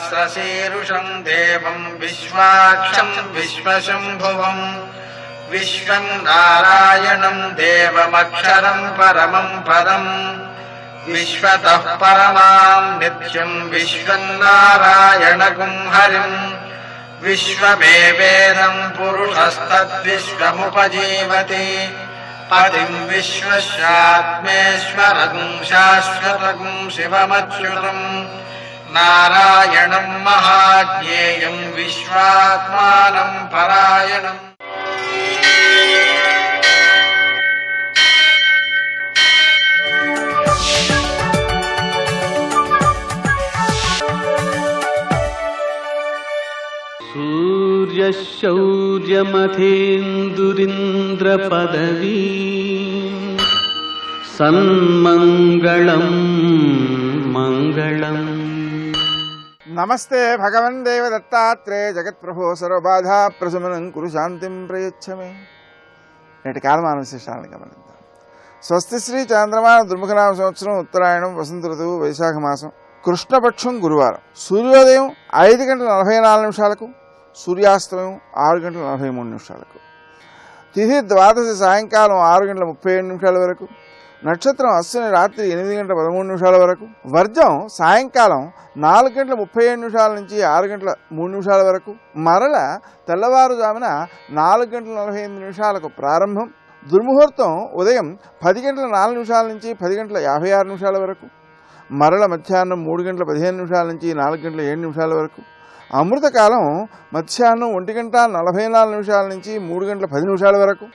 सहस्रशीर्षं देवं विश्वाक्षं विश्वशम्भुवं विश्वं नारायणं देवमक्षरं परमं पदम् विश्वतः परमां नित्यं विश्वं नारायणगुं हरिम् विश्वमेवेदं पुरुषस्तद्विश्वमुपजीवति पतिं विश्वस्यात्मेश्वरगुं शाश्वतगुं शिवमच्युतं नारायणं महाज्ञेयं विश्वात्मानं परायणम्। सूर्यशौर्यमथेन्दुरिन्द्रपदवी सन्मङ्गलं मङ्गलम्। नमस्ते भगवन् देव दत्तात्रेय जगत्प्रभो सर्वबाधा प्रशमनं कुरु शांतिं प्रयच्छ मे। నేటి కాలమాన విశేషాలను గమనిద్దాం. స్వస్తి శ్రీ చాంద్రమాన దుర్ముఖనామ సంవత్సరం ఉత్తరాయణం వసంత ఋతువు వైశాఖ మాసం కృష్ణపక్షం గురువారం. సూర్యోదయం 5:44 సూర్యాస్తమయం 6:43 తిథి ద్వాదశి సాయంకాలం 6:37 వరకు. నక్షత్రం అశ్విని రాత్రి 8:13 వరకు. వర్జం సాయంకాలం 4:37 నుంచి 6:03 వరకు. మరల తెల్లవారుజామున 4:45 ప్రారంభం. దుర్ముహూర్తం ఉదయం 10:04 నుంచి 10:56 వరకు. మరల మధ్యాహ్నం 3:15 నుంచి 4:07 వరకు. అమృతకాలం మధ్యాహ్నం 1:44 నుంచి 3:10 వరకు.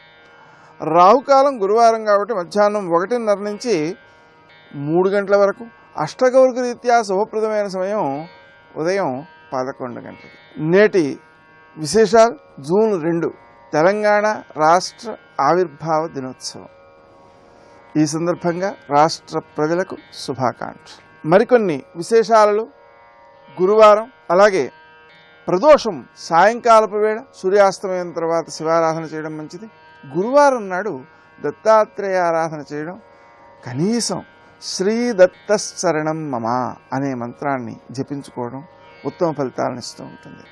రాహుకాలం గురువారం కాబట్టి మధ్యాహ్నం 1:30 నుంచి 3 గంటల వరకు. అష్టగౌరిక రీత్యా శుభప్రదమైన సమయం ఉదయం 11 గంటలకి. నేటి విశేషాలు. జూన్ 2 తెలంగాణ రాష్ట్ర ఆవిర్భావ దినోత్సవం. ఈ సందర్భంగా రాష్ట్ర ప్రజలకు శుభాకాంక్షలు. మరికొన్ని విశేషాలలో గురువారం, అలాగే ప్రదోషం సాయంకాలపు వేళ, సూర్యాస్తమయం తర్వాత శివారాధన చేయడం మంచిది. గురువారం నాడు దత్తాత్రేయ ఆరాధన చేయడం, కనీసం శ్రీ దత్త శరణం మమ అనే మంత్రాన్ని జపించుకోవడం ఉత్తమ ఫలితాలను ఇస్తూ ఉంటుంది.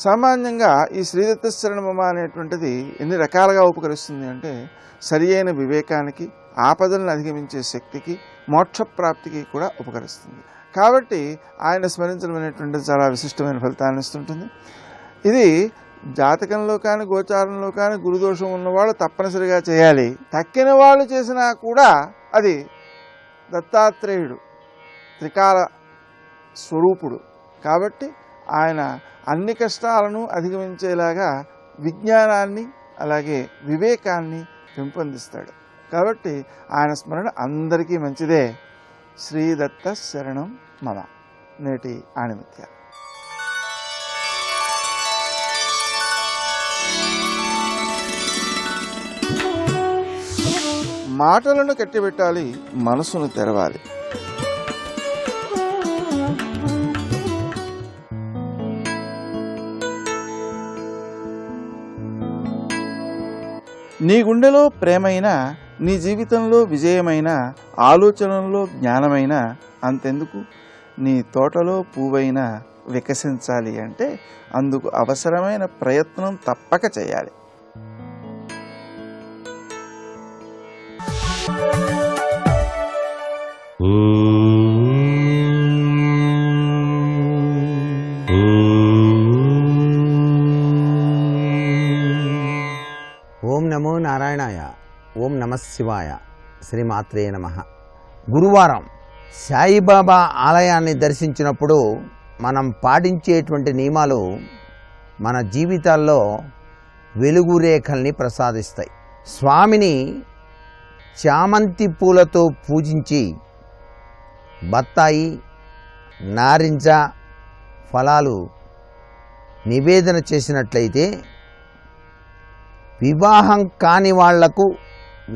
సామాన్యంగా ఈ శ్రీదత్త శరణం మమ అనేటువంటిది ఎన్ని రకాలుగా ఉపకరిస్తుంది అంటే, సరి అయిన వివేకానికి, ఆపదలను అధిగమించే శక్తికి, మోక్షప్రాప్తికి కూడా ఉపకరిస్తుంది. కాబట్టి ఆయన స్మరించడం అనేటువంటిది చాలా విశిష్టమైన ఫలితాలను ఇస్తుంటుంది. ఇది జాతకంలో కానీ గోచారంలో కానీ గురుదోషం ఉన్నవాళ్ళు తప్పనిసరిగా చేయాలి. తక్కిన వాళ్ళు చేసినా కూడా అది దత్తాత్రేయుడు త్రికాల స్వరూపుడు కాబట్టి ఆయన అన్ని కష్టాలను అధిగమించేలాగా విజ్ఞానాన్ని అలాగే వివేకాన్ని పెంపొందిస్తాడు. కాబట్టి ఆయన స్మరణ అందరికీ మంచిదే. శ్రీదత్త శరణం మమ. నేటి ఆణిముత్యాలు. మాటలను కట్టిబెట్టాలి, మనసును తెరవాలి. నీ గుండెలో ప్రేమైన, నీ జీవితంలో విజయమైన, ఆలోచనలో జ్ఞానమైన, అంతెందుకు నీ తోటలో పువ్వైనా వికసించాలి అంటే అందుకు అవసరమైన ప్రయత్నం తప్పక చేయాలి. ఓం నమో నారాయణాయ. ఓం నమః శివాయ. శ్రీమాత్రే నమః. గురువారం సాయిబాబా ఆలయాన్ని దర్శించినప్పుడు మనం పాటించేటువంటి నియమాలు మన జీవితాల్లో వెలుగు రేఖల్ని ప్రసాదిస్తాయి. స్వామిని చామంతి పూలతో పూజించి బత్తాయి, నారింజ ఫలాలు నివేదన చేసినట్లయితే వివాహం కాని వాళ్లకు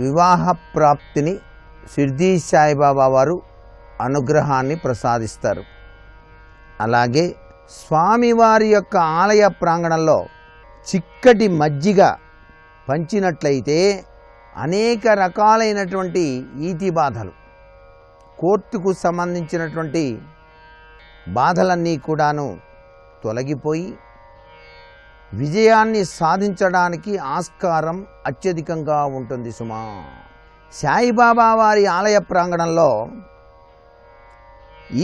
వివాహ ప్రాప్తిని షిర్డీ సాయిబాబా వారు అనుగ్రహాన్ని ప్రసాదిస్తారు. అలాగే స్వామివారి యొక్క ఆలయ ప్రాంగణంలో చిక్కటి మజ్జిగ పంచినట్లయితే అనేక రకాలైనటువంటి ఈతి బాధలు, కోర్టుకు సంబంధించినటువంటి బాధలన్నీ కూడాను తొలగిపోయి విజయాన్ని సాధించడానికి ఆస్కారం అత్యధికంగా ఉంటుంది సుమా. సాయిబాబా వారి ఆలయ ప్రాంగణంలో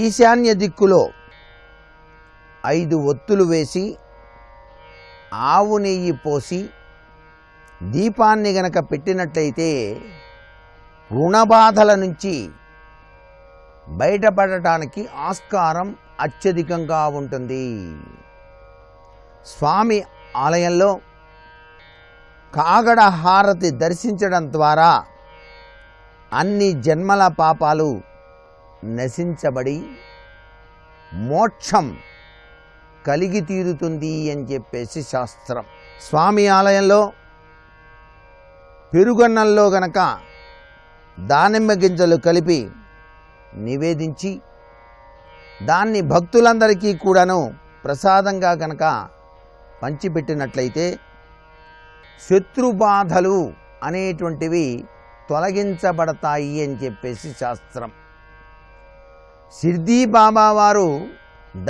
ఈశాన్య దిక్కులో 5 ఒత్తులు వేసి ఆవు నెయ్యి పోసి దీపాన్ని గనక పెట్టినట్లయితే రుణబాధల నుంచి బయటపడటానికి ఆస్కారం అత్యధికంగా ఉంటుంది. స్వామి ఆలయంలో కాగడ హారతి దర్శించడం ద్వారా అన్ని జన్మల పాపాలు నశించబడి మోక్షం కలిగి తీరుతుంది అని చెప్పేసి శాస్త్రం. స్వామి ఆలయంలో పెరుగన్నంలో గనక దానిమ్మ గింజలు కలిపి నివేదించి దాన్ని భక్తులందరికీ కూడాను ప్రసాదంగా గనక పంచిపెట్టినట్లయితే శత్రుబాధలు అనేటువంటివి తొలగించబడతాయి అని చెప్పేసి శాస్త్రం. షిర్డీ బాబా వారు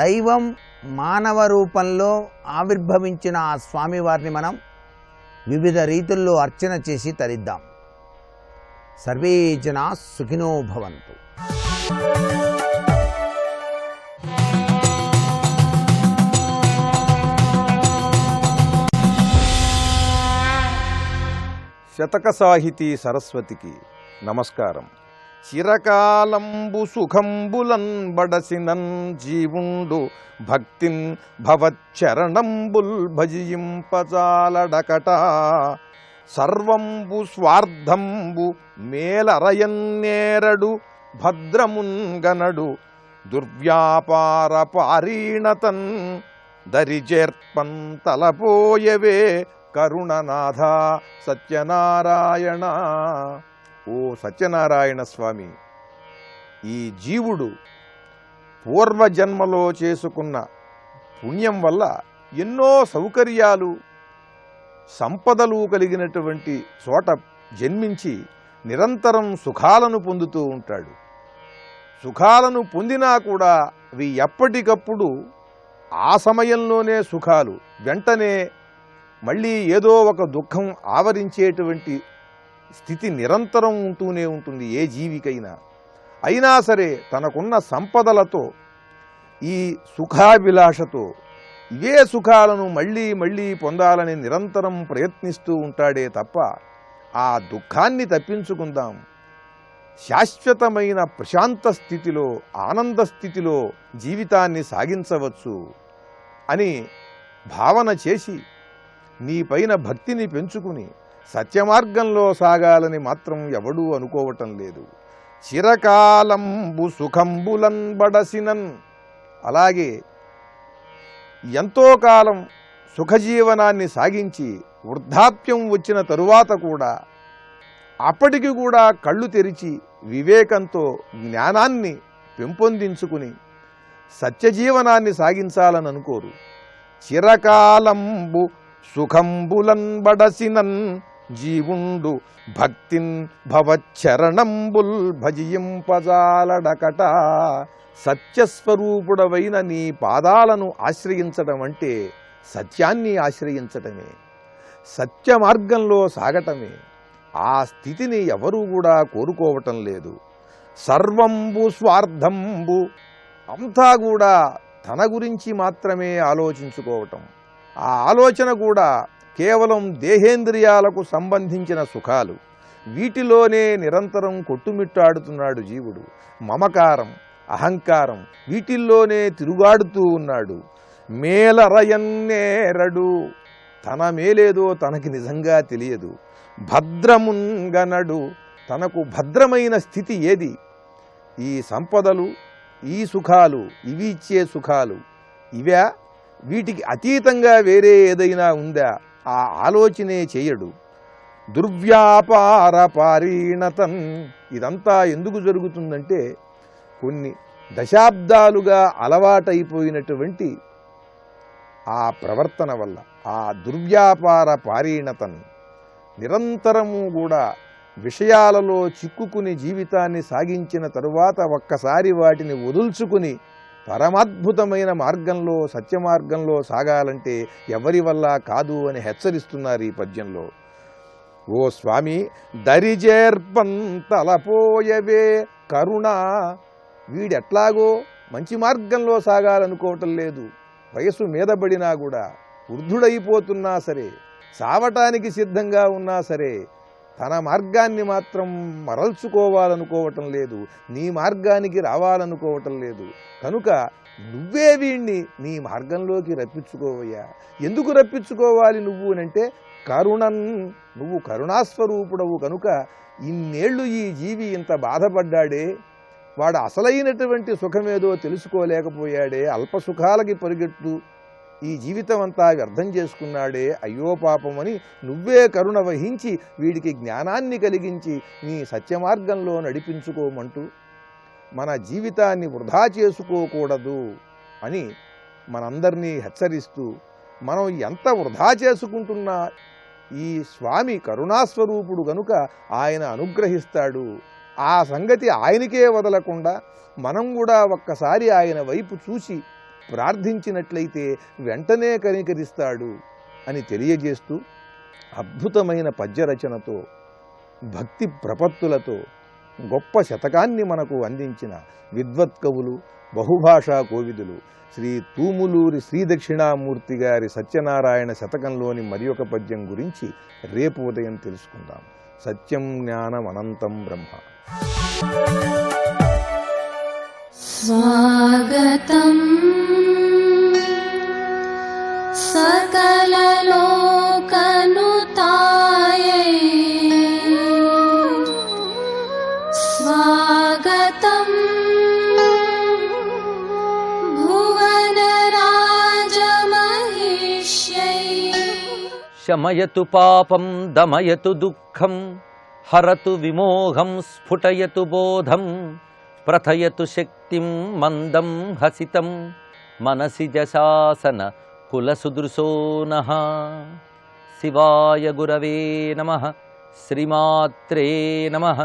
దైవం మానవ రూపంలో ఆవిర్భవించిన ఆ స్వామివారిని మనం వివిధ రీతుల్లో అర్చన చేసి తరిద్దాం. సర్వే జనా సుఖినో భవంతు. శతక సాహితీ సరస్వతికి నమస్కారం. చిరకాలంబు సుఖంబులన్ బడసినన్ జీవుండు భక్తిన్ భవచ్చరణంబుల్ భజింపజాలడకట. సర్వంబు స్వార్థంబు మేలరయన్నేరడు భద్రమున్గనడు దుర్వ్యాపార పారీణతన్ దరిజేర్పన్ తలపోయవే కరుణనాథ సత్యనారాయణ. ఓ సత్యనారాయణ స్వామి, ఈ జీవుడు పూర్వజన్మలో చేసుకున్న పుణ్యం వల్ల ఎన్నో సౌకర్యాలు సంపదలు కలిగినటువంటి చోట జన్మించి నిరంతరం సుఖాలను పొందుతూ ఉంటాడు. సుఖాలను పొందినా కూడా అవి ఎప్పటికప్పుడు ఆ సమయంలోనే సుఖాలు, వెంటనే మళ్ళీ ఏదో ఒక దుఃఖం ఆవరించేటువంటి స్థితి నిరంతరం ఉంటూనే ఉంటుంది ఏ జీవికైనా. అయినా సరే తనకున్న సంపదలతో ఈ సుఖాభిలాషతో ఇవే సుఖాలను మళ్ళీ మళ్ళీ పొందాలని నిరంతరం ప్రయత్నిస్తూ ఉంటాడే తప్ప ఆ దుఃఖాన్ని తప్పించుకుందాం, శాశ్వతమైన ప్రశాంత స్థితిలో ఆనంద స్థితిలో జీవితాన్ని సాగించవచ్చు అని భావన చేసి నీ పైన భక్తిని పెంచుకుని సత్యమార్గంలో సాగాలని మాత్రం ఎవడూ అనుకోవటం లేదు. చిరకాలంబు సుఖంబులన్ బడసినన్, అలాగే ఎంతో కాలం సుఖజీవనాన్ని సాగించి వృద్ధాప్యం వచ్చిన తరువాత కూడా అప్పటికి కూడా కళ్ళు తెరిచి వివేకంతో జ్ఞానాన్ని పెంపొందించుకుని సత్యజీవనాన్ని సాగించాలని అనుకోరు. చిరకాలంబు సుఖంబులన్ బడసినన్ జీవుండు భక్తిన్ భవచ్చరణంబుల్ భజింపజాలడకట. సత్యస్వరూపుడవైన నీ పాదాలను ఆశ్రయించడం అంటే సత్యాన్ని ఆశ్రయించటమే, సత్య మార్గంలో సాగటమే. ఆ స్థితిని ఎవరూ కూడా కోరుకోవటం లేదు. సర్వంబు స్వార్థంబు, అంతా కూడా తన గురించి మాత్రమే ఆలోచించుకోవటం. ఆ ఆలోచన కూడా కేవలం దేహేంద్రియాలకు సంబంధించిన సుఖాలు, వీటిలోనే నిరంతరం కొట్టుమిట్టాడుతున్నాడు జీవుడు. మమకారం, అహంకారం వీటిల్లోనే తిరుగాడుతూ ఉన్నాడు. మేలరయన్నేరడు, తన మేలేదో తనకి నిజంగా తెలియదు. భద్రమున్గనడు, తనకు భద్రమైన స్థితి ఏది? ఈ సంపదలు, ఈ సుఖాలు, ఇవి ఇచ్చే సుఖాలు ఇవా? వీటికి అతీతంగా వేరే ఏదైనా ఉందా? ఆ ఆలోచనే చేయడు. దుర్వ్యాపార పారీణతన్, ఇదంతా ఎందుకు జరుగుతుందంటే కొన్ని దశాబ్దాలుగా అలవాటైపోయినటువంటి ఆ ప్రవర్తన వల్ల. ఆ దుర్వ్యాపార పారీణతన్, నిరంతరము కూడా విషయాలలో చిక్కుకుని జీవితాన్ని సాగించిన తరువాత ఒక్కసారి వాటిని వదుల్చుకుని పరమాద్భుతమైన మార్గంలో సత్య మార్గంలో సాగాలంటే ఎవరి వల్ల కాదు అని హెచ్చరిస్తున్నారు ఈ పద్యంలో. ఓ స్వామి దరిజేర్పం తలపోయవే కరుణ, వీడెట్లాగో మంచి మార్గంలో సాగాలనుకోవటం లేదు. వయసు మీదబడినా కూడా, వృద్ధుడైపోతున్నా సరే, చావటానికి సిద్ధంగా ఉన్నా సరే, తన మార్గాన్ని మాత్రం మరల్చుకోవాలనుకోవటం లేదు, నీ మార్గానికి రావాలనుకోవటం లేదు. కనుక నువ్వే వీణ్ణి నీ మార్గంలోకి రప్పించుకోవయ్యా. ఎందుకు రప్పించుకోవాలి నువ్వు అంటే, కరుణన్, నువ్వు కరుణాస్వరూపుడవు కనుక ఇన్నేళ్లు ఈ జీవి ఇంత బాధపడ్డాడే, వాడు అసలైనటువంటి సుఖమేదో తెలుసుకోలేకపోయాడే, అల్ప సుఖాలకి పరిగెత్తు ఈ జీవితం అంతా వ్యర్థం చేసుకున్నాడే, అయ్యో పాపమని నువ్వే కరుణ వహించి వీడికి జ్ఞానాన్ని కలిగించి నీ సత్యమార్గంలో నడిపించుకోమంటూ మన జీవితాన్ని వృధా చేసుకోకూడదు అని మనందరినీ హెచ్చరిస్తూ, మనం ఎంత వృధా చేసుకుంటున్నా ఈ స్వామి కరుణాస్వరూపుడు గనుక ఆయన అనుగ్రహిస్తాడు. ఆ సంగతి ఆయనకే వదలకుండా మనం కూడా ఒక్కసారి ఆయన వైపు చూసి ప్రార్థించినట్లయితే వెంటనే కనికరిస్తాడు అని తెలియజేస్తూ, అద్భుతమైన పద్యరచనతో భక్తి ప్రపత్తులతో గొప్ప శతకాన్ని మనకు అందించిన విద్వత్కవులు, బహుభాషా కోవిదులు శ్రీ తూములూరి శ్రీదక్షిణామూర్తి గారి సత్యనారాయణ శతకంలోని మరి ఒక పద్యం గురించి రేపు ఉదయం తెలుసుకుందాం. సత్యం జ్ఞానం అనంతం బ్రహ్మ. స్వాగతం సకలలోకనుతాయై, స్వాగతం భువనరాజమహిష్యై. శమయతు పాపం దమయతు దుఃఖం హరతు విమోహం స్ఫుటయతు బోధం ప్రథయతు శక్తిం మందం హసితం మనసి జశాసన కులసుదృశో నః. శివాయ గురవే నమః. శ్రీమాత్రే నమః.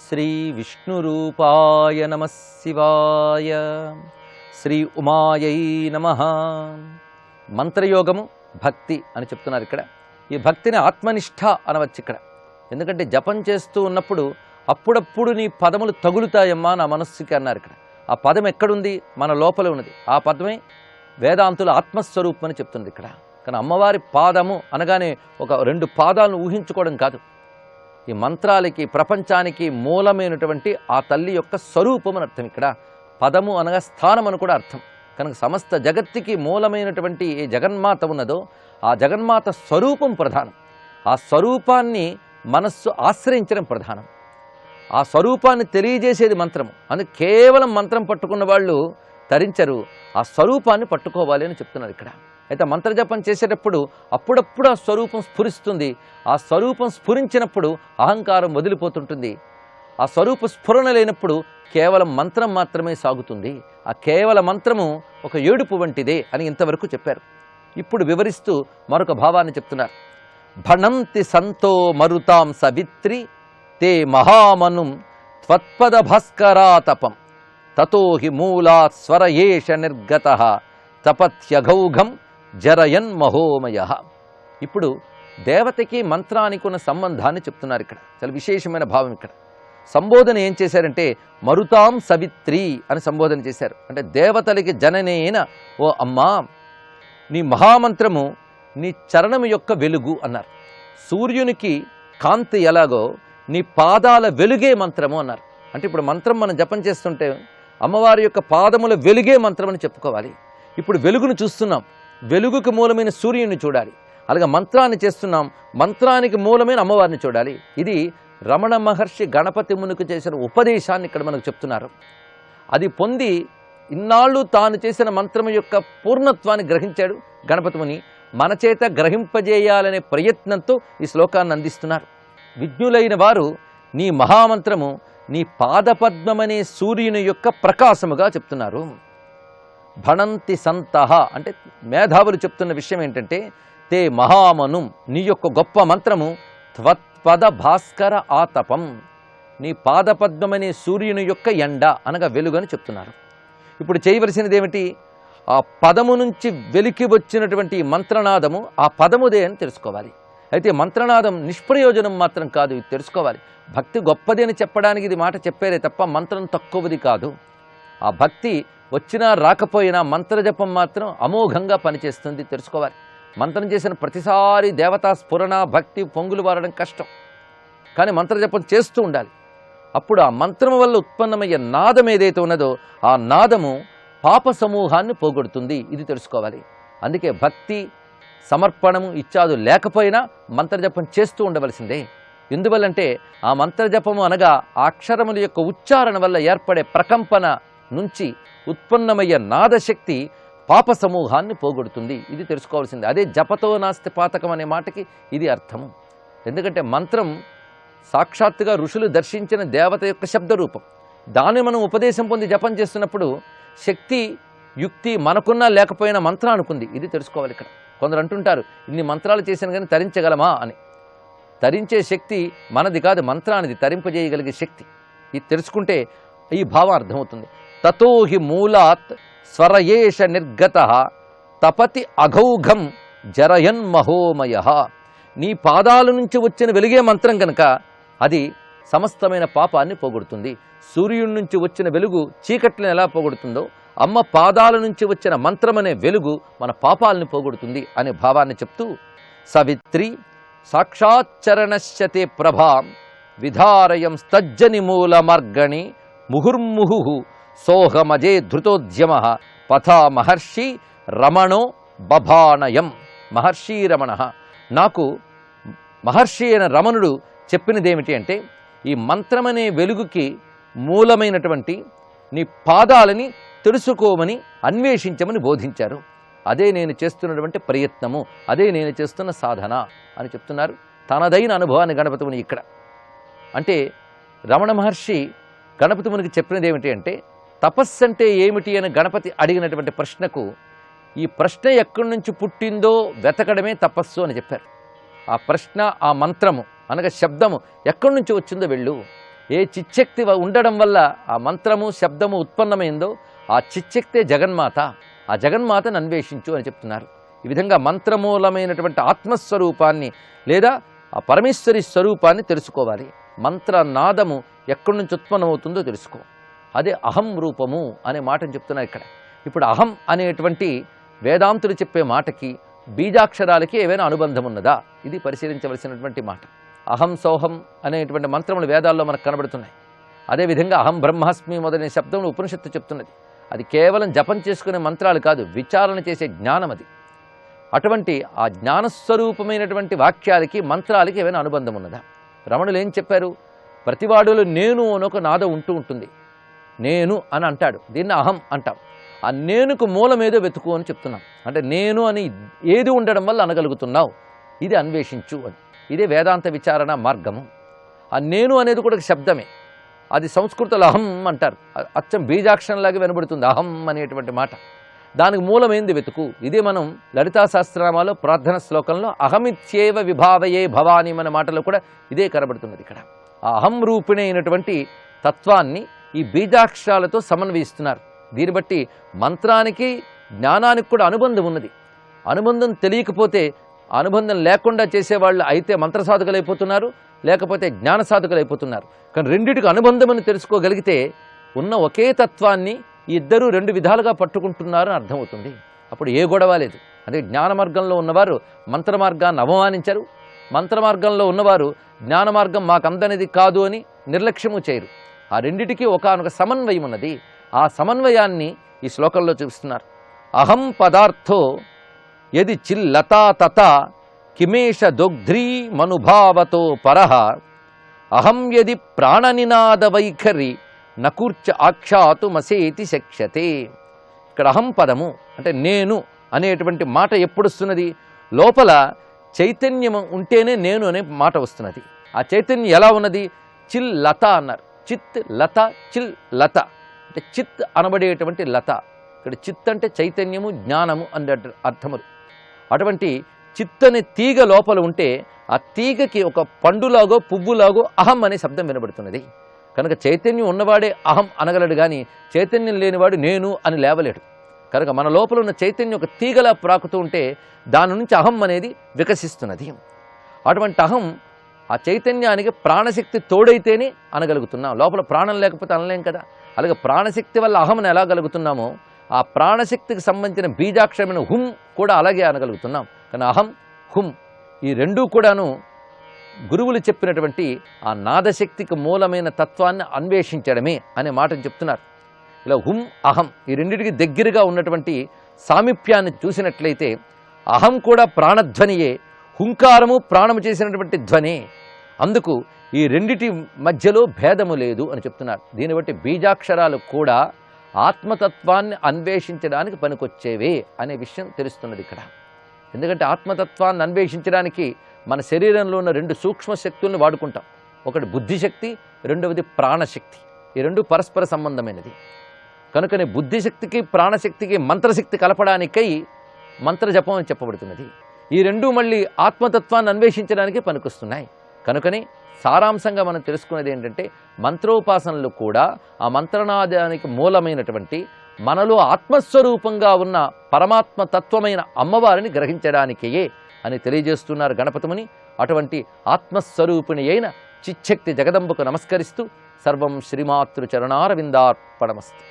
శ్రీ విష్ణురూపాయ నమః శివాయ. శ్రీ ఉమాయై నమః. మంత్రయోగము భక్తి అని చెప్తున్నారు ఇక్కడ. ఈ భక్తిని ఆత్మనిష్ట అనవచ్చు ఇక్కడ. ఎందుకంటే జపం చేస్తూ ఉన్నప్పుడు అప్పుడప్పుడు నీ పదములు తగులుతాయమ్మా నా మనస్సుకి అన్నారు ఇక్కడ. ఆ పదం ఎక్కడుంది? మన లోపల ఉన్నది. ఆ పదమే వేదాంతుల ఆత్మస్వరూపం అని చెప్తుంది ఇక్కడ. కానీ అమ్మవారి పాదము అనగానే ఒక రెండు పాదాలను ఊహించుకోవడం కాదు. ఈ మంత్రాలకి ప్రపంచానికి మూలమైనటువంటి ఆ తల్లి యొక్క స్వరూపం అని అర్థం ఇక్కడ. పదము అనగా స్థానం అని కూడా అర్థం. కనుక సమస్త జగత్తుకి మూలమైనటువంటి ఏ జగన్మాత ఉన్నదో ఆ జగన్మాత స్వరూపం ప్రధానం. ఆ స్వరూపాన్ని మనస్సు ఆశ్రయించడం ప్రధానం. ఆ స్వరూపాన్ని తెలియజేసేది మంత్రము. అందుకు కేవలం మంత్రం పట్టుకున్న వాళ్ళు తరించరు, ఆ స్వరూపాన్ని పట్టుకోవాలి అని చెప్తున్నారు ఇక్కడ. అయితే మంత్రజపం చేసేటప్పుడు అప్పుడప్పుడు ఆ స్వరూపం స్ఫురిస్తుంది. ఆ స్వరూపం స్ఫురించినప్పుడు అహంకారం వదిలిపోతుంటుంది. ఆ స్వరూప స్ఫురణ లేనప్పుడు కేవలం మంత్రం మాత్రమే సాగుతుంది. ఆ కేవల మంత్రము ఒక ఏడుపు వంటిదే అని ఇంతవరకు చెప్పారు. ఇప్పుడు వివరిస్తూ మరొక భావాన్ని చెప్తున్నారు. భణంతి సంతో మరుతాం సవిత్రి తే మహామనుం త్వత్పద భాస్కరాతపం తతో హి మూలాత్ స్వరయేష నిర్గతః తపత్యఘౌఘం జరయన్ మహోమయ. ఇప్పుడు దేవతకి మంత్రానికి ఉన్న సంబంధాన్ని చెప్తున్నారు ఇక్కడ. చాలా విశేషమైన భావం ఇక్కడ. సంబోధన ఏం చేశారంటే మరుతాం సవిత్రి అని సంబోధన చేశారు. అంటే దేవతలకి జననేన ఓ అమ్మా, నీ మహామంత్రము నీ చరణము యొక్క వెలుగు అన్నారు. సూర్యునికి కాంతి ఎలాగో నీ పాదాల వెలుగే మంత్రము అన్నారు. అంటే ఇప్పుడు మంత్రం మనం జపం చేస్తుంటే అమ్మవారి యొక్క పాదముల వెలుగే మంత్రం అని చెప్పుకోవాలి. ఇప్పుడు వెలుగును చూస్తున్నాం, వెలుగుకి మూలమైన సూర్యుని చూడాలి. అలాగే మంత్రాన్ని చేస్తున్నాం, మంత్రానికి మూలమైన అమ్మవారిని చూడాలి. ఇది రమణ మహర్షి గణపతి మునికి చేసిన ఉపదేశాన్ని ఇక్కడ మనకు చెప్తున్నారు. అది పొంది ఇన్నాళ్ళు తాను చేసిన మంత్రము యొక్క పూర్ణత్వాన్ని గ్రహించాడు గణపతి ముని. మన చేత గ్రహింపజేయాలనే ప్రయత్నంతో ఈ శ్లోకాన్ని అందిస్తున్నారు. విజ్ఞులైన వారు నీ మహామంత్రము నీ పాదపద్మమనే సూర్యుని యొక్క ప్రకాశముగా చెప్తున్నారు. భణంతి సంతః అంటే మేధావులు చెప్తున్న విషయం ఏంటంటే తే మహామనుం, నీ యొక్క గొప్ప మంత్రము త్వత్పద భాస్కర ఆతపం, నీ పాదపద్మమనే సూర్యుని యొక్క ఎండ అనగా వెలుగు అని చెప్తున్నారు. ఇప్పుడు చేయవలసినది ఏమిటి? ఆ పదము నుంచి వెలికి వచ్చినటువంటి మంత్రనాదము ఆ పదముదే అని తెలుసుకోవాలి. అయితే మంత్రనాదం నిష్ప్రయోజనం మాత్రం కాదు, ఇది తెలుసుకోవాలి. భక్తి గొప్పది అని చెప్పడానికి ఇది మాట చెప్పారే తప్ప మంత్రం తక్కువది కాదు. ఆ భక్తి వచ్చినా రాకపోయినా మంత్రజపం మాత్రం అమోఘంగా పనిచేస్తుంది, తెలుసుకోవాలి. మంత్రం చేసిన ప్రతిసారి దేవతా స్ఫురణ భక్తి పొంగులు వారడం కష్టం, కానీ మంత్రజపం చేస్తూ ఉండాలి. అప్పుడు ఆ మంత్రం వల్ల ఉత్పన్నమయ్యే నాదం ఏదైతే ఉన్నదో ఆ నాదము పాప సమూహాన్ని పోగొడుతుంది, ఇది తెలుసుకోవాలి. అందుకే భక్తి సమర్పణము ఇత్యాదు లేకపోయినా మంత్రజపం చేస్తూ ఉండవలసిందే. ఎందువల్లంటే ఆ మంత్రజపము అనగా ఆ అక్షరముల యొక్క ఉచ్చారణ వల్ల ఏర్పడే ప్రకంపన నుంచి ఉత్పన్నమయ్యే నాదశక్తి పాప సమూహాన్ని పోగొడుతుంది, ఇది తెలుసుకోవాల్సిందే. అదే జపతో నాస్తి పాతకం అనే మాటకి ఇది అర్థము. ఎందుకంటే మంత్రం సాక్షాత్తుగా ఋషులు దర్శించిన దేవత యొక్క శబ్దరూపం. దాన్ని మనం ఉపదేశం పొంది జపం చేస్తున్నప్పుడు శక్తి యుక్తి మనకున్నా లేకపోయినా మంత్రానుకుంది, ఇది తెలుసుకోవాలి. ఇక్కడ కొందరు అంటుంటారు ఇన్ని మంత్రాలు చేశాను కానీ తరించగలమా అని. తరించే శక్తి మనది కాదు, మంత్రానిది, తరింపజేయగలిగే శక్తి. ఇది తెలుసుకుంటే ఈ భావం అర్థమవుతుంది. తతో హి మూలాత్ స్వరయేష నిర్గత తపతి అఘౌఘం జరయన్మహోమయ. నీ పాదాల నుంచి వచ్చిన వెలుగే మంత్రం కనుక అది సమస్తమైన పాపాన్ని పోగొడుతుంది. సూర్యుడి నుంచి వచ్చిన వెలుగు చీకట్లను ఎలా పోగొడుతుందో అమ్మ పాదాల నుంచి వచ్చిన మంత్రం అనే వెలుగు మన పాపాలని పోగొడుతుంది అనే భావాన్ని చెప్తూ సవిత్రి సాక్షాచ్చరణశ్యతే ప్రభాం విధారయం స్తజ్జని మూల మార్గణి ముహుర్ముహు సోహమజే ధృతోద్యమ పథా మహర్షి రమణో బభానయం. మహర్షి రమణ, నాకు మహర్షి అయిన రమణుడు చెప్పినదేమిటి అంటే ఈ మంత్రమనే వెలుగుకి మూలమైనటువంటి నీ పాదాలని తెలుసుకోమని అన్వేషించమని బోధించారు. అదే నేను చేస్తున్నటువంటి ప్రయత్నము, అదే నేను చేస్తున్న సాధన అని చెప్తున్నారు. తనదైన అనుభవాన్ని గణపతి ముని ఇక్కడ అంటే రమణ మహర్షి గణపతి మునికి చెప్పినది ఏమిటి అంటే తపస్సు అంటే ఏమిటి అని గణపతి అడిగినటువంటి ప్రశ్నకు ఈ ప్రశ్న ఎక్కడి నుంచి పుట్టిందో వెతకడమే తపస్సు అని చెప్పారు. ఆ ప్రశ్న ఆ మంత్రము అనగా శబ్దము ఎక్కడి నుంచి వచ్చిందో వెళ్ళు. ఏ చిచ్చక్తి ఉండడం వల్ల ఆ మంత్రము శబ్దము ఉత్పన్నమైందో ఆ చిచ్చక్తే జగన్మాత, ఆ జగన్మాతను అన్వేషించు అని చెప్తున్నారు. ఈ విధంగా మంత్రమూలమైనటువంటి ఆత్మస్వరూపాన్ని లేదా ఆ పరమేశ్వరి స్వరూపాన్ని తెలుసుకోవాలి. మంత్రనాదము ఎక్కడి నుంచి ఉత్పన్నమవుతుందో తెలుసుకో. అదే అహం రూపము అనే మాటను చెప్తున్నారు ఇక్కడ. ఇప్పుడు అహం అనేటువంటి వేదాంతులు చెప్పే మాటకి బీజాక్షరాలకి ఏవైనా అనుబంధం ఉన్నదా, ఇది పరిశీలించవలసినటువంటి మాట. అహం సోహం అనేటువంటి మంత్రములు వేదాల్లో మనకు కనబడుతున్నాయి. అదేవిధంగా అహం బ్రహ్మాస్మి మొదలైన శబ్దములు ఉపనిషత్తు చెప్తున్నది. అది కేవలం జపం చేసుకునే మంత్రాలు కాదు, విచారణ చేసే జ్ఞానం అది. అటువంటి ఆ జ్ఞానస్వరూపమైనటువంటి వాక్యాలకి మంత్రాలకి ఏమైనా అనుబంధం ఉన్నదా? రమణులు ఏం చెప్పారు? ప్రతివాడులో నేను అనొక నాదం ఉంటూ ఉంటుంది. నేను అని అంటాడు, దీన్ని అహం అంటాం. ఆ నేనుకు మూలమేదో వెతుకు అని చెప్తున్నాం. అంటే నేను అని ఏది ఉండడం వల్ల అనగలుగుతున్నావు, ఇది అన్వేషించు అని. ఇదే వేదాంత విచారణ మార్గము. ఆ నేను అనేది కూడా శబ్దమే. అది సంస్కృతంలో అహం అంటారు. అచ్చం బీజాక్షరంలాగా వినబడుతుంది అహం అనేటువంటి మాట. దానికి మూలమైంది వెతుకు. ఇదే మనం లలితా సహస్రనామాలో ప్రార్థన శ్లోకంలో అహమిత్యేవ విభావయే భవాని అనే మాటలో కూడా ఇదే కనబడుతున్నది. ఇక్కడ ఆ అహం రూపిణి అయినటువంటి తత్వాన్ని ఈ బీజాక్షరాలతో సమన్వయిస్తున్నారు. దీన్ని బట్టి మంత్రానికి జ్ఞానానికి కూడా అనుబంధం ఉన్నది. అనుబంధం తెలియకపోతే అనుబంధం లేకుండా చేసేవాళ్ళు అయితే మంత్ర సాధకులైపోతున్నారు, లేకపోతే జ్ఞాన సాధకులైపోతున్నారు. కానీ రెండిటికి అనుబంధం అని తెలుసుకోగలిగితే ఉన్న ఒకే తత్వాన్ని ఇద్దరూ రెండు విధాలుగా పట్టుకుంటున్నారు అని అర్థమవుతుంది. అప్పుడు ఏ గొడవ లేదు. అదే జ్ఞాన మార్గంలో ఉన్నవారు మంత్ర మార్గాన్ని అవమానించరు, మంత్ర మార్గంలో ఉన్నవారు జ్ఞాన మార్గం మాకందనిది కాదు అని నిర్లక్ష్యము చేయరు. ఆ రెండిటికీ ఒకానొక సమన్వయం ఉన్నది. ఆ సమన్వయాన్ని ఈ శ్లోకంలో చూపిస్తున్నారు. అహం పదార్థో యది చిల్లతా తత కిమేష దొగ్ధ్రీ మనుభావతో పరః అహం యది ప్రాణనినాద వైఖరి నకూర్చ ఆఖ్యాతు మసేతి శక్ష్యతే. ఇక్కడ అహం పదము అంటే నేను అనేటువంటి మాట ఎప్పుడు వస్తున్నది? లోపల చైతన్యం ఉంటేనే నేను అనే మాట వస్తున్నది. ఆ చైతన్యం ఎలా ఉన్నది? చిల్ లత అన్నారు. చిత్ లత, చిల్ లత అంటే చిత్ అనబడేటువంటి లత. ఇక్కడ చిత్ అంటే చైతన్యము జ్ఞానము అనే అర్థములు. అటువంటి చిత్ అనే తీగ లోపల ఉంటే ఆ తీగకి ఒక పండులాగో పువ్వులాగో అహం అనే శబ్దం వినబడుతున్నది. కనుక చైతన్యం ఉన్నవాడే అహం అనగలడు, కానీ చైతన్యం లేనివాడు నేను అని లేవలేడు. కనుక మన లోపల ఉన్న చైతన్యం ఒక తీగలా ప్రాకుతూ ఉంటే దాని నుంచి అహం అనేది వికసిస్తున్నది. అటువంటి అహం ఆ చైతన్యానికి ప్రాణశక్తి తోడైతేనే అనగలుగుతున్నాం. లోపల ప్రాణం లేకపోతే అనలేం కదా. అలాగే ప్రాణశక్తి వల్ల అహంను ఎలా గలుగుతున్నామో ఆ ప్రాణశక్తికి సంబంధించిన బీజాక్షరమైన హుం కూడా అలాగే అనగలుగుతున్నాం. కానీ అహం హుం ఈ రెండూ కూడాను గురువులు చెప్పినటువంటి ఆ నాదశక్తికి మూలమైన తత్వాన్ని అన్వేషించడమే అనే మాటను చెప్తున్నారు. ఇలా హుం అహం ఈ రెండింటికి దగ్గరగా ఉన్నటువంటి సామీప్యాన్ని చూసినట్లయితే అహం కూడా ప్రాణధ్వనియే, హుంకారము ప్రాణము చేసినటువంటి ధ్వనే. అందుకు ఈ రెండిటి మధ్యలో భేదము లేదు అని చెప్తున్నారు. దీన్ని బట్టి బీజాక్షరాలు కూడా ఆత్మతత్వాన్ని అన్వేషించడానికి పనికొచ్చేవే అనే విషయం తెలుస్తున్నది ఇక్కడ. ఎందుకంటే ఆత్మతత్వాన్ని అన్వేషించడానికి మన శరీరంలో ఉన్న రెండు సూక్ష్మ శక్తుల్ని వాడుకుంటాం. ఒకటి బుద్ధిశక్తి, రెండవది ప్రాణశక్తి. ఈ రెండు పరస్పర సంబంధమైనది. కనుకనే బుద్ధిశక్తికి ప్రాణశక్తికి మంత్రశక్తి కలపడానికై మంత్రజపం అని చెప్పబడుతున్నది. ఈ రెండూ మళ్ళీ ఆత్మతత్వాన్ని అన్వేషించడానికి పనికొస్తున్నాయి. కనుకనే సారాంశంగా మనం తెలుసుకున్నది ఏంటంటే మంత్రోపాసనలు కూడా ఆ మంత్రనాదానికి మూలమైనటువంటి మనలో ఆత్మస్వరూపంగా ఉన్న పరమాత్మ తత్వమైన అమ్మవారిని గ్రహించడానికే అని తెలియజేస్తున్నారు గణపతిముని. అటువంటి ఆత్మస్వరూపిణి అయిన చిచ్చక్తి జగదంబకు నమస్కరిస్తూ సర్వం శ్రీమాతృ చరణారవిందార్పణమస్తు.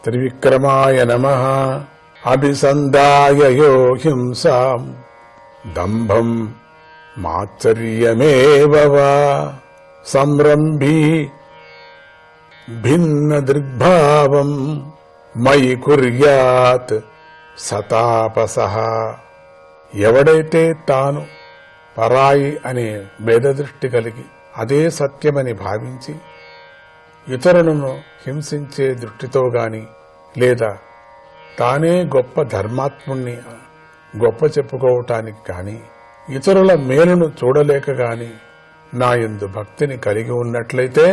త్రివిక్రమాయ నమః. అభిసందాయ యో హింసాం దంభం మాత్సర్యమేవ వా సంరంభీ భిన్న దృగ్భావం మయి కుర్యాత్ సతాపసః. ఎవడైతే తాను పరాయి అనే భేదదృష్టి కలిగి అదే సత్యమని భావించి ఇతరులను హింసించే దృష్టితో గాని లేదా తానే గొప్ప ధర్మాత్ముణ్ణి గొప్ప చెప్పుకోవటానికి గాని ఇతరుల మేలును చూడలేక గాని నా యందు భక్తిని కలిగి ఉన్నట్లయితే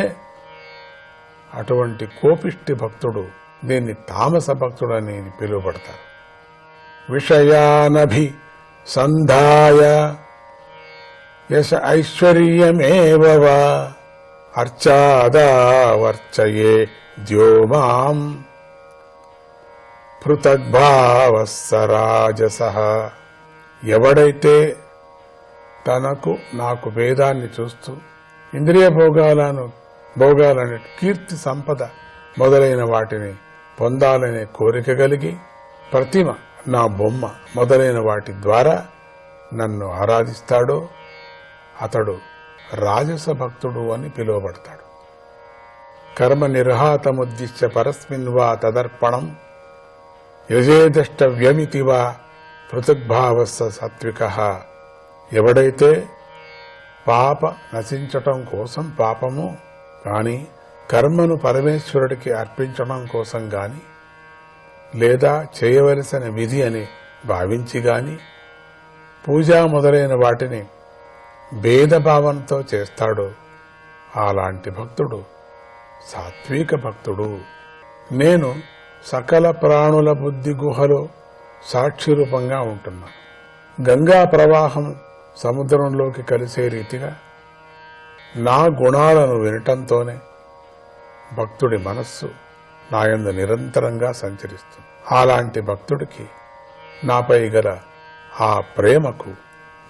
అటువంటి కోపిష్టి భక్తుడు దీన్ని తామస భక్తుడని పిలువబడతారు. విషయానభి సంధాయ యశ ఐశ్వర్యమేవ వా అర్చాదావర్చయే ద్యోమాం పృథగ్భావస్సరాజసః. ఎవడైతే తనకు నాకు భేదాన్ని చూస్తూ ఇంద్రియ భోగాలనే కీర్తి సంపద మొదలైన వాటిని పొందాలనే కోరిక కలిగి ప్రతిమ నా బొమ్మ మొదలైన వాటి ద్వారా నన్ను ఆరాధిస్తాడో అతడు రాజస భక్తుడు అని పిలువబడతాడు. కర్మ నిర్హాతముద్దిశ్య పరస్మిన్ వా తదర్పణం యజేదష్టవ్యమితి వా పృథగ్భావస్స సాత్వికః. ఎవడైతే పాప నశించటం కోసం పాపము కాని కర్మను పరమేశ్వరుడికి అర్పించడం కోసం గాని లేదా చేయవలసిన విధి అని భావించి గాని పూజ మొదలైన వాటిని భేదభావంతో చేస్తాడో అలాంటి భక్తుడు సాత్విక భక్తుడు. నేను సకల ప్రాణుల బుద్ధి గుహలో సాక్షి రూపంగా ఉంటున్నాను. గంగా ప్రవాహం సముద్రంలోకి కలిసే రీతిగా నా గుణాలను వినటంతోనే భక్తుడి మనస్సు నాయందు నిరంతరంగా సంచరిస్తుంది. అలాంటి భక్తుడికి నాపై గల ఆ ప్రేమకు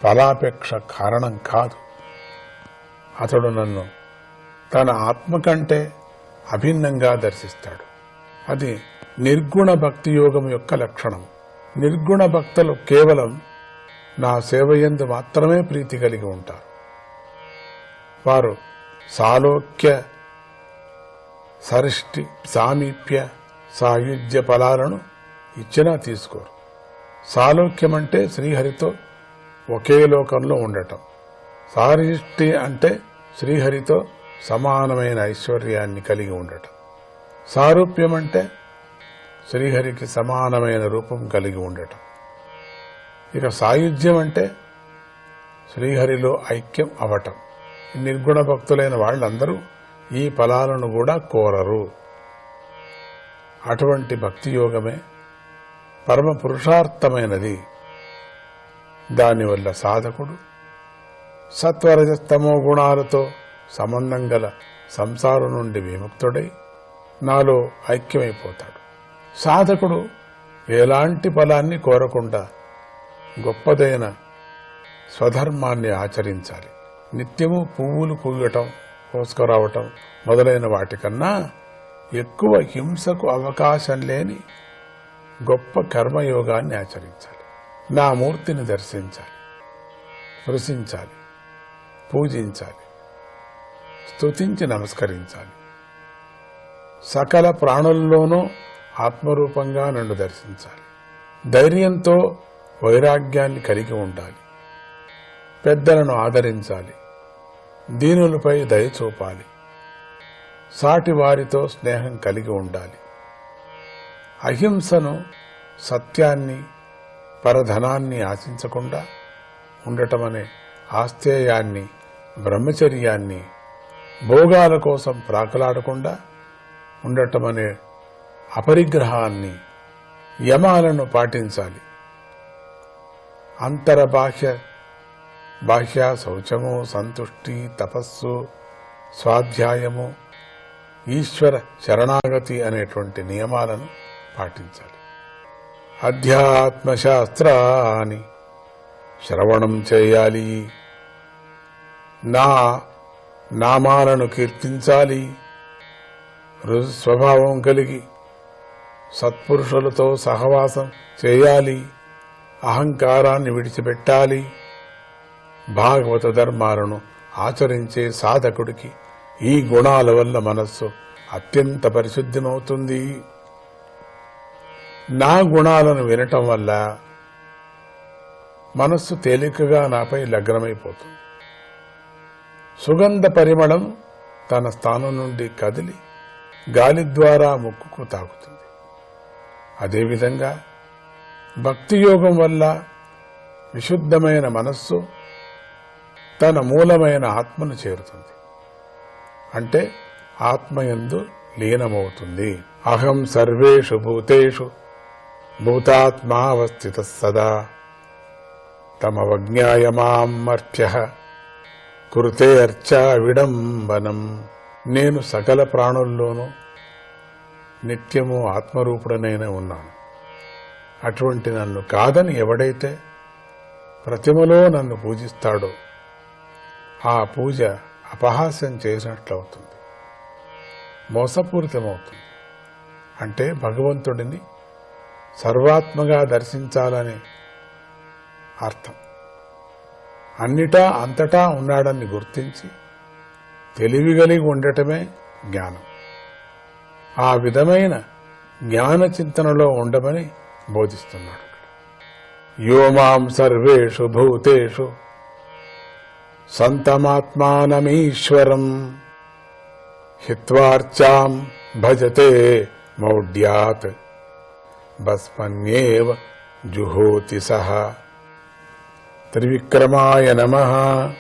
ఫలాపేక్ష కారణం కాదు. అతడు నన్ను తన ఆత్మ కంటే అభిన్నంగా దర్శిస్తాడు. అది నిర్గుణ భక్తి యోగం యొక్క లక్షణం. నిర్గుణ భక్తులు కేవలం నా సేవయందు మాత్రమే ప్రీతి కలిగి ఉంటారు. వారు సాలోక్య సరిష్టి సామీప్య సాయుజ్య ఫలాలను ఇచ్చినా తీసుకోరు. సాలోక్యం అంటే శ్రీహరితో ఒకే లోకంలో ఉండటం. సారిష్టి అంటే శ్రీహరితో సమానమైన ఐశ్వర్యాన్ని కలిగి ఉండటం. సారూప్యం అంటే శ్రీహరికి సమానమైన రూపం కలిగి ఉండటం. ఇక సాయుధ్యం అంటే శ్రీహరిలో ఐక్యం అవటం. నిర్గుణ భక్తులైన వాళ్ళందరూ ఈ ఫలాలను కూడా కోరరు. అటువంటి భక్తి యోగమే పరమ పురుషార్థమైనది. దానివల్ల సాధకుడు సత్వరజస్తమో గుణాలతో సంబంధం గల సంసారం నుండి విముక్తుడై నాలో ఐక్యమైపోతాడు. సాధకుడు ఎలాంటి ఫలాన్ని కోరకుండా గొప్పదైన స్వధర్మాన్ని ఆచరించాలి. నిత్యము పువ్వులు పూయటం, కోసుకురావటం మొదలైన వాటికన్నా ఎక్కువ హింసకు అవకాశం లేని గొప్ప కర్మయోగాన్ని ఆచరించాలి. నా మూర్తిని దర్శించాలి, స్పృశించాలి, పూజించాలి, స్తుతించి నమస్కరించాలి. సకల ప్రాణుల్లోనూ ఆత్మరూపంగా నన్ను దర్శించాలి. ధైర్యంతో వైరాగ్యాన్ని కలిగి ఉండాలి. పెద్దలను ఆదరించాలి. దీనులపై దయ చూపాలి. సాటి వారితో స్నేహం కలిగి ఉండాలి. అహింసను, సత్యాన్ని, పరధనాన్ని ఆశించకుండా ఉండటమనే ఆస్థేయాన్ని, బ్రహ్మచర్యాన్ని, భోగాల కోసం ప్రాకులాడకుండా ఉండటమనే అపరిగ్రహాన్ని, యమాలను పాటించాలి. బాహ్య శౌచము, సంతుష్టి, తపస్సు, స్వాధ్యాయము, ఈశ్వర శరణాగతి అనేటువంటి నియమాలను పాటించాలి. అధ్యాత్మశాస్త్రాన్ని శ్రవణం చేయాలి. నా నామాలను కీర్తించాలి. రుజు స్వభావం కలిగి సత్పురుషులతో సహవాసం చేయాలి. అహంకారాన్ని విడిచిపెట్టాలి. భాగవత ధర్మాలను ఆచరించే సాధకుడికి ఈ గుణాల వల్ల మనస్సు అత్యంత పరిశుద్ధమవుతుంది. నా గుణాలను వినటం వల్ల మనస్సు తేలికగా నాపై లగ్నమైపోతుంది. సుగంధ పరిమళం తన స్థానం నుండి కదిలి గాలి ద్వారా ముక్కుకు తాకుతుంది. అదేవిధంగా భక్తి యోగం వల్ల విశుద్ధమైన మనస్సు తన మూలమైన ఆత్మను చేరుతుంది. అంటే ఆత్మయందు లీనమవుతుంది. అహం సర్వేషు భూతేషు భూతాత్మావస్థిత సదా తమవజ్ఞాయ మాం మర్త్యః కృతే అర్చా విడంబనం. నేను సకల ప్రాణుల్లోనూ నిత్యము ఆత్మరూపుడనైనా ఉన్నాను. అటువంటి నన్ను కాదని ఎవడైతే ప్రతిమలో నన్ను పూజిస్తాడో ఆ పూజ అపహాస్యం చేసినట్లవుతుంది, మోసపూరితమవుతుంది. అంటే భగవంతుడిని సర్వాత్మగా దర్శించాలని అర్థం. అన్నిటా అంతటా ఉన్నాడని గుర్తించి తెలివిగలిగి ఉండటమే జ్ఞానం. ఆ విధమైన జ్ఞాన చింతనలో ఉండమని బోధిస్తున్నాడు. యో మాం సర్వేషు భూతేషు సంతమాత్మానమీశ్వరం హిత్వార్చాం భజతే మౌఢ్యాత్ భస్మన్యేవ జుహోతి సహ. త్రివిక్రమాయ నమః.